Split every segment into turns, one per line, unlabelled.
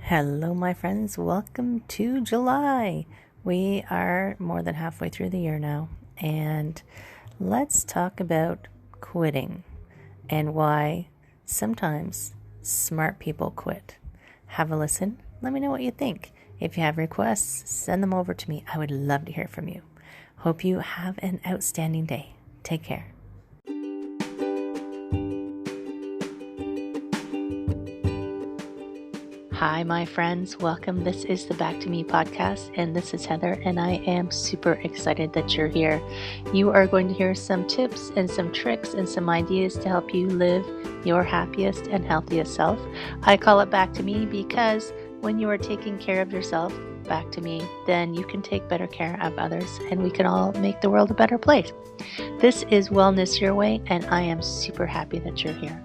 Hello, my friends. Welcome to July. We are more than halfway through the year now, and let's talk about quitting and why sometimes smart people quit. Have a listen. Let me know what you think. If you have requests, send them over to me. I would love to hear from you. Hope you have an outstanding day. Take care. Hi, my friends. Welcome. This is the Back to Me podcast, and this is Heather, and I am super excited that you're here. You are going to hear some tips and some tricks and some ideas to help you live your happiest and healthiest self. I call it Back to Me because when you are taking care of yourself, back to me, then you can take better care of others, and we can all make the world a better place. This is Wellness Your Way, and I am super happy that you're here.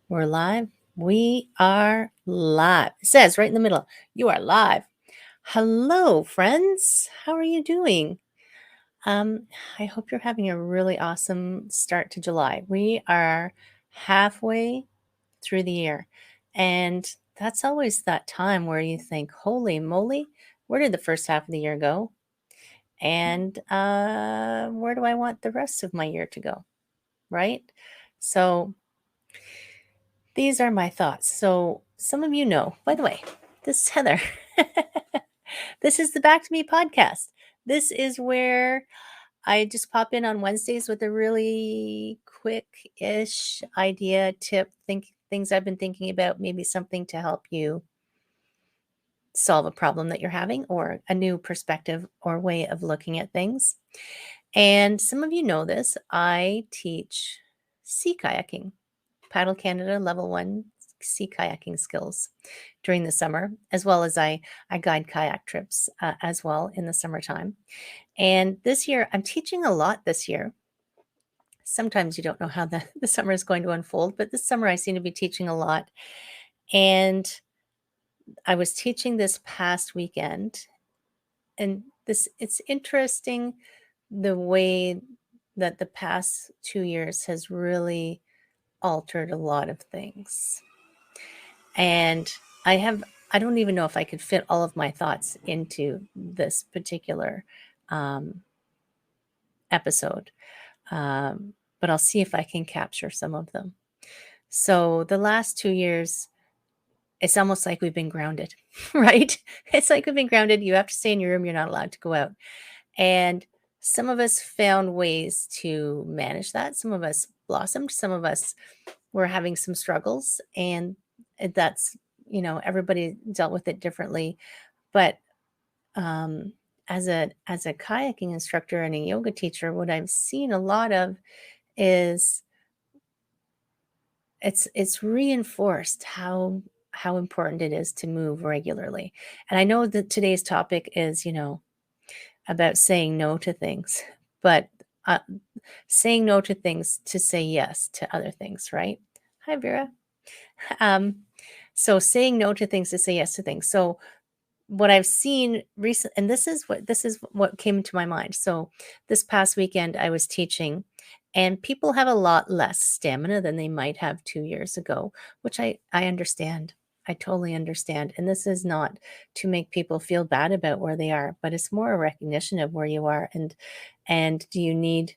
We're live. We are live. It says right in the middle, you are live. Hello, friends. How are you doing? I hope you're having a really awesome start to July. We are halfway through the year, and that's always that time where you think, holy moly, where did the first half of the year go? And where do I want the rest of my year to go? Right? So, these are my thoughts. So, some of you know, by the way, this is Heather. This is the Back to Me podcast. This is where I just pop in on Wednesdays with a really quick-ish idea, tip, things I've been thinking about, maybe something to help you solve a problem that you're having or a new perspective or way of looking at things. And some of you know this, I teach sea kayaking. Paddle Canada Level 1 sea kayaking skills during the summer, as well as I guide kayak trips as well in the summertime. And this year, I'm teaching a lot this year. Sometimes you don't know how the summer is going to unfold, but this summer I seem to be teaching a lot. And I was teaching this past weekend, and it's interesting the way that the past 2 years has really altered a lot of things. And I don't even know if I could fit all of my thoughts into this particular episode, but I'll see if I can capture some of them. So the last 2 years, it's almost like we've been grounded, right? It's like we've been grounded. You have to stay in your room. You're not allowed to go out. And some of us found ways to manage that. Some of us blossomed. Some of us were having some struggles, and that's, everybody dealt with it differently. But as a kayaking instructor and a yoga teacher, what I've seen a lot of is it's reinforced how important it is to move regularly. And I know that today's topic is, about saying no to things, but saying no to things to say yes to other things, right? Hi, Vera. So saying no to things to say yes to things. So what I've seen recent, and this is what came to my mind. So this past weekend I was teaching, and people have a lot less stamina than they might have 2 years ago, which I understand. I totally understand. And this is not to make people feel bad about where they are, but it's more a recognition of where you are, and do you need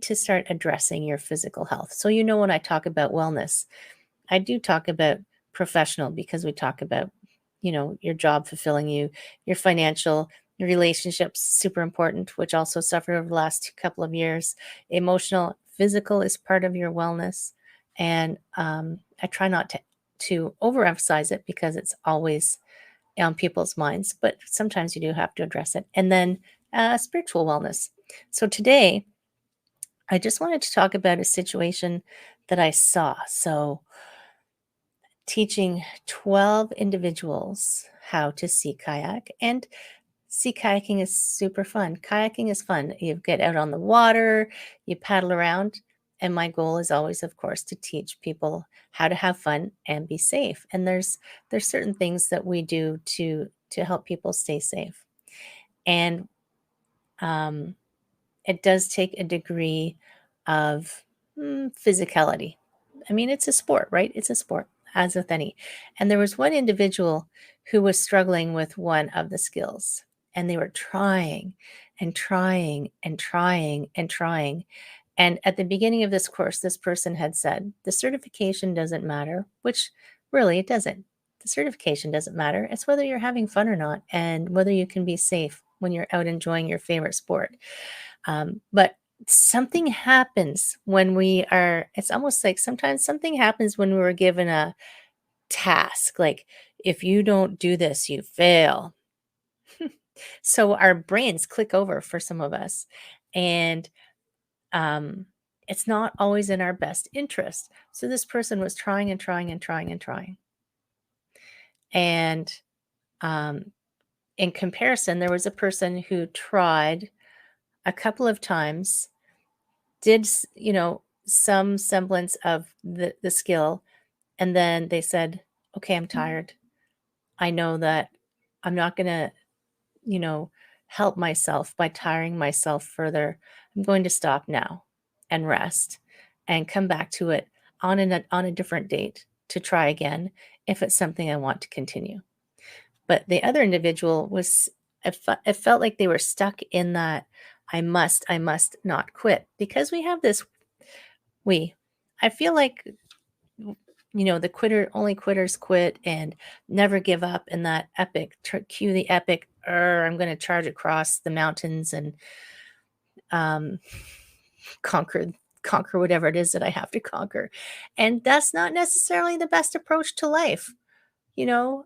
to start addressing your physical health? So when I talk about wellness, I do talk about professional, because we talk about, your job fulfilling you, your financial, your relationships, super important, which also suffered over the last couple of years. Emotional, physical is part of your wellness. And I try not to overemphasize it because it's always on people's minds, but sometimes you do have to address it. And then spiritual wellness. So today, I just wanted to talk about a situation that I saw. So teaching 12 individuals how to sea kayak, and sea kayaking is super fun. Kayaking is fun. You get out on the water, you paddle around, and my goal is always, of course, to teach people how to have fun and be safe. And there's certain things that we do to help people stay safe. And it does take a degree of physicality, I mean, it's a sport, right? It's a sport, as with any. And there was one individual who was struggling with one of the skills, and they were trying and trying and trying and trying. And at the beginning of this course, this person had said, the certification doesn't matter, which really it doesn't. The certification doesn't matter. It's whether you're having fun or not, and whether you can be safe when you're out enjoying your favorite sport. But something happens when we are, it's almost like sometimes something happens when we were given a task, like if you don't do this, you fail. So our brains click over for some of us. And um, it's not always in our best interest. So this person was trying and trying and trying and trying. And um, in comparison, there was a person who tried a couple of times, did, some semblance of the skill. And then they said, okay, I'm tired. I know that I'm not going to, you know, help myself by tiring myself further. I'm going to stop now and rest and come back to it on a different date to try again if it's something I want to continue. But the other individual was, it felt like they were stuck in that I must not quit, because we have this, we, I feel like, the quitter, only quitters quit, and never give up, and that epic, cue the epic, I'm going to charge across the mountains and um, conquer conquer whatever it is that I have to conquer. And that's not necessarily the best approach to life. You know,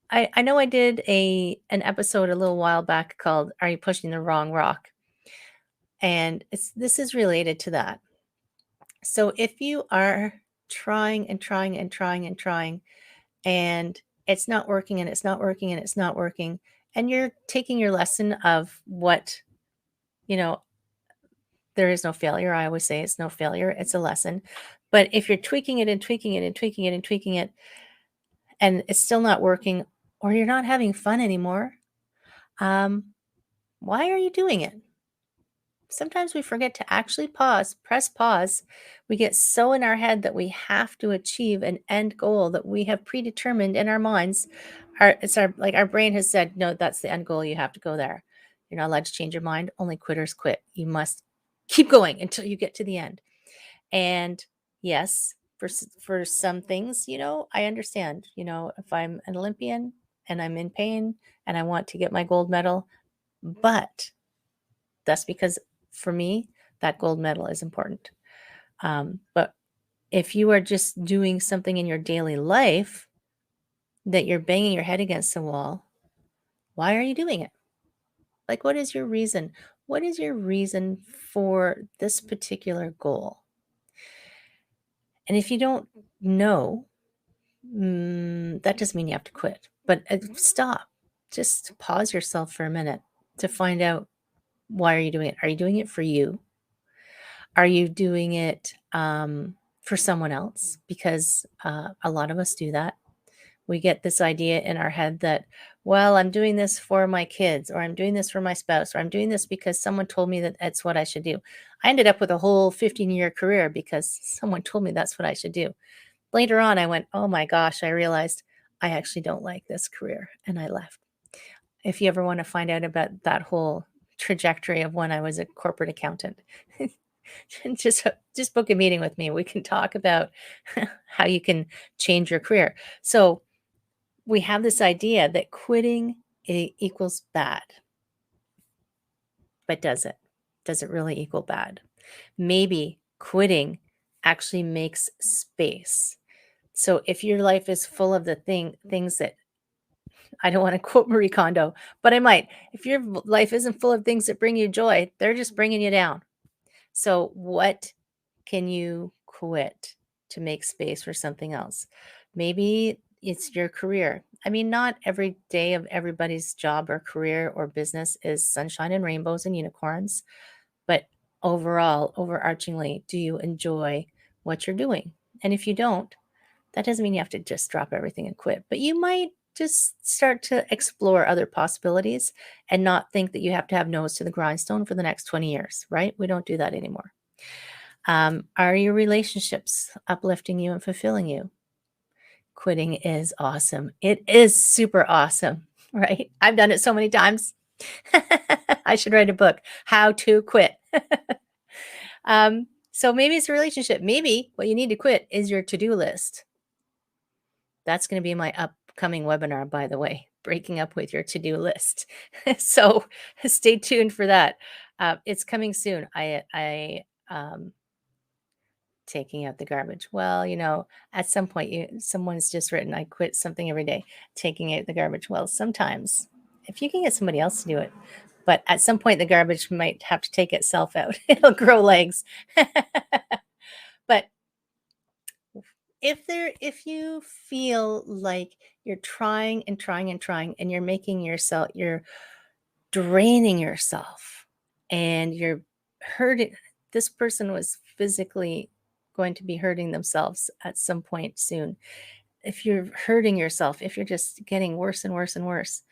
I know I did an episode a little while back called Are You Pushing the Wrong Rock? And this is related to that. So if you are trying and trying and trying and trying, and it's not working and it's not working and it's not working, and you're taking your lesson of what, you know, there is no failure. I always say it's no failure, it's a lesson. But if you're tweaking it and tweaking it and tweaking it and tweaking it, and it's still not working, or you're not having fun anymore, um, why are you doing it? Sometimes we forget to actually pause, press pause. We get so in our head that we have to achieve an end goal that we have predetermined in our minds. Our brain has said, no, that's the end goal. You have to go there. You're not allowed to change your mind. Only quitters quit. You must keep going until you get to the end. And yes, for some things, I understand. If I'm an Olympian and I'm in pain and I want to get my gold medal, but that's because for me, that gold medal is important. But if you are just doing something in your daily life that you're banging your head against the wall, why are you doing it? Like, what is your reason? What is your reason for this particular goal? And if you don't know, that doesn't mean you have to quit, but stop. Just pause yourself for a minute to find out, why are you doing it? Are you doing it for you? Are you doing it for someone else? Because a lot of us do that. We get this idea in our head that, well, I'm doing this for my kids, or I'm doing this for my spouse, or I'm doing this because someone told me that that's what I should do. I ended up with a whole 15-year career because someone told me that's what I should do. Later on, I went, oh my gosh, I realized I actually don't like this career, and I left. If you ever want to find out about that whole trajectory of when I was a corporate accountant, just book a meeting with me. We can talk about how you can change your career. So we have this idea that quitting equals bad. But does it? Does it really equal bad? Maybe quitting actually makes space. So if your life is full of the things that, I don't want to quote Marie Kondo, but I might. If your life isn't full of things that bring you joy, they're just bringing you down. So what can you quit to make space for something else? Maybe it's your career. I mean, not every day of everybody's job or career or business is sunshine and rainbows and unicorns, but overall, overarchingly, do you enjoy what you're doing? And if you don't, that doesn't mean you have to just drop everything and quit, but you might just start to explore other possibilities and not think that you have to have nose to the grindstone for the next 20 years, right? We don't do that anymore. Are your relationships uplifting you and fulfilling you? Quitting is awesome. It is super awesome, right? I've done it so many times. I should write a book, How to Quit. So maybe it's a relationship. Maybe what you need to quit is your to-do list. That's going to be my upcoming webinar, by the way, breaking up with your to-do list. So stay tuned for that. It's coming soon. Taking out the garbage. Well, at some point, someone's just written, I quit something every day, taking out the garbage. Well, sometimes if you can get somebody else to do it, but at some point the garbage might have to take itself out. It'll grow legs. But if you feel like you're trying and trying and trying and you're draining yourself and you're hurting, this person was physically going to be hurting themselves at some point soon. If you're hurting yourself, if you're just getting worse and worse and worse,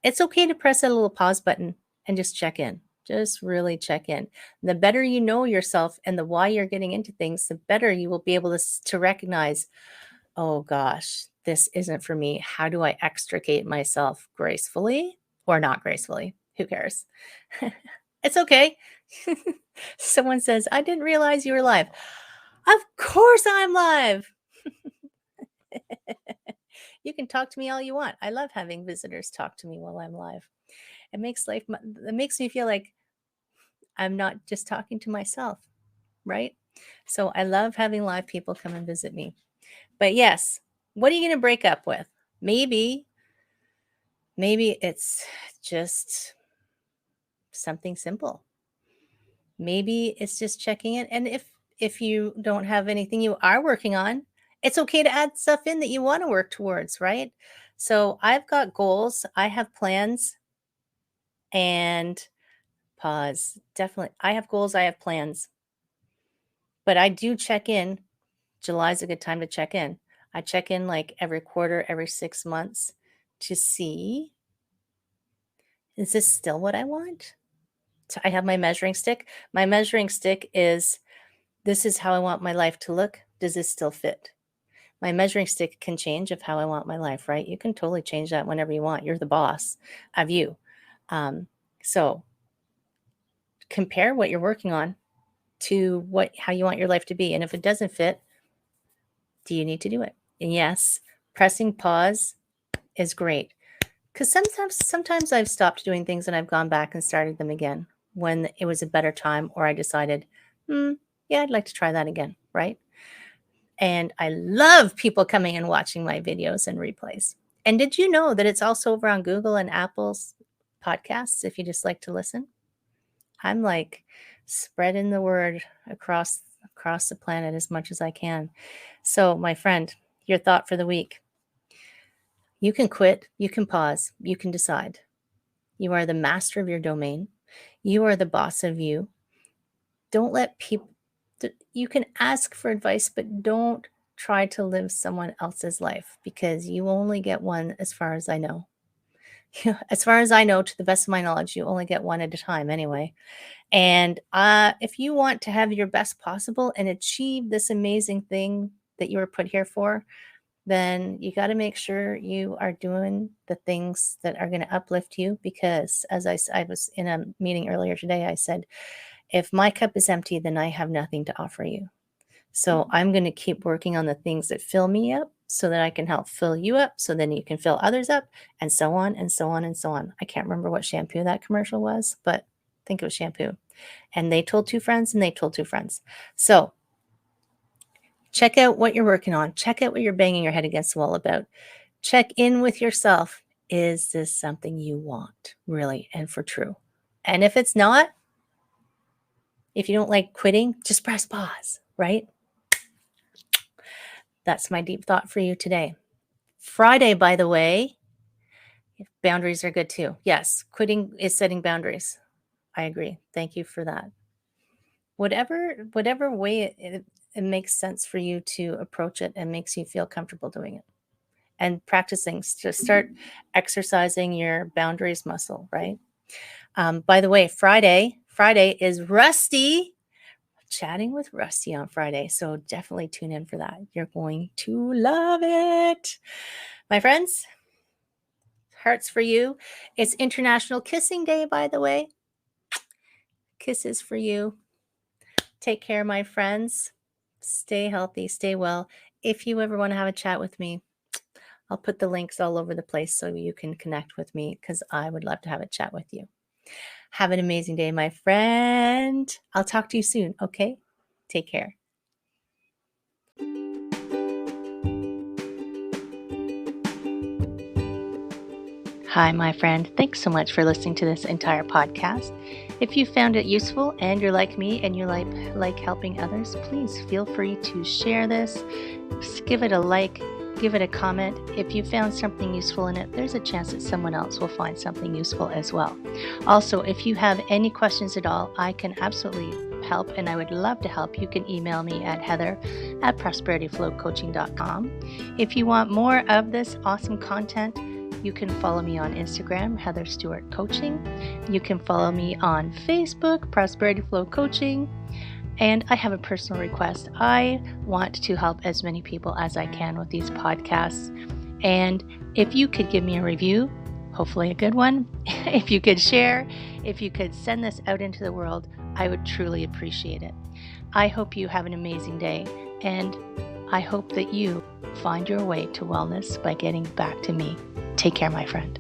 it's okay to press that little pause button and just check in. Just really check in. The better you know yourself and the why you're getting into things, the better you will be able to recognize, oh gosh, this isn't for me. How do I extricate myself gracefully or not gracefully? Who cares? It's okay. Someone says, I didn't realize you were live. Of course I'm live. You can talk to me all you want. I love having visitors talk to me while I'm live. It makes me feel like I'm not just talking to myself, right? So I love having live people come and visit me. But yes, what are you going to break up with? Maybe it's just something simple. Maybe it's just checking in. And if you don't have anything you are working on, it's okay to add stuff in that you want to work towards, right? So I've got goals, I have plans, and pause. Definitely. I have goals, I have plans. But I do check in. July's a good time to check in. I check in like every quarter, every 6 months to see, is this still what I want? So I have my measuring stick. My measuring stick is, this is how I want my life to look. Does this still fit? My measuring stick can change of how I want my life, right? You can totally change that whenever you want. You're the boss of you. So compare what you're working on to how you want your life to be. And if it doesn't fit, do you need to do it? And yes, pressing pause is great. Because sometimes I've stopped doing things and I've gone back and started them again when it was a better time, or I decided, yeah, I'd like to try that again, right? And I love people coming and watching my videos and replays. And did you know that it's also over on Google and Apple's podcasts if you just like to listen? I'm like spreading the word across the planet as much as I can. So, my friend, your thought for the week. You can quit, you can pause, you can decide. You are the master of your domain. You are the boss of you. Don't let people, you can ask for advice, but don't try to live someone else's life, because you only get one, as far as I know. As far as I know, to the best of my knowledge, you only get one at a time anyway. And if you want to have your best possible and achieve this amazing thing that you were put here for, then you got to make sure you are doing the things that are going to uplift you. Because as I was in a meeting earlier today, I said, if my cup is empty, then I have nothing to offer you. So I'm going to keep working on the things that fill me up so that I can help fill you up, so then you can fill others up, and so on and so on and so on. I can't remember what shampoo that commercial was, but I think it was shampoo. And they told two friends and they told two friends. So check out what you're working on. Check out what you're banging your head against the wall about. Check in with yourself. Is this something you want, really, and for true? And if it's not, if you don't like quitting, just press pause, right? That's my deep thought for you today. Friday, by the way, boundaries are good too. Yes, quitting is setting boundaries. I agree. Thank you for that. Whatever way it makes sense for you to approach it and makes you feel comfortable doing it. And practicing, just start exercising your boundaries muscle, right? By the way, Friday is Rusty. chatting with Rusty on Friday. So definitely tune in for that. You're going to love it. My friends, hearts for you. It's International Kissing Day, by the way. Kisses for you. Take care, my friends. Stay healthy, stay well. If you ever want to have a chat with me, I'll put the links all over the place so you can connect with me because I would love to have a chat with you. Have an amazing day, my friend. I'll talk to you soon, okay? Take care. Hi, my friend. Thanks so much for listening to this entire podcast. If you found it useful and you're like me and you like helping others, please feel free to share this. Give it a like, give it a comment. If you found something useful in it, there's a chance that someone else will find something useful as well. Also, if you have any questions at all, I can absolutely help and I would love to help. You can email me at heather@prosperityflowcoaching.com. If you want more of this awesome content, you can follow me on Instagram, Heather Stewart Coaching. You can follow me on Facebook, Prosperity Flow Coaching. And I have a personal request. I want to help as many people as I can with these podcasts. And if you could give me a review, hopefully a good one, if you could share, if you could send this out into the world, I would truly appreciate it. I hope you have an amazing day. And I hope that you find your way to wellness by getting back to me. Take care, my friend.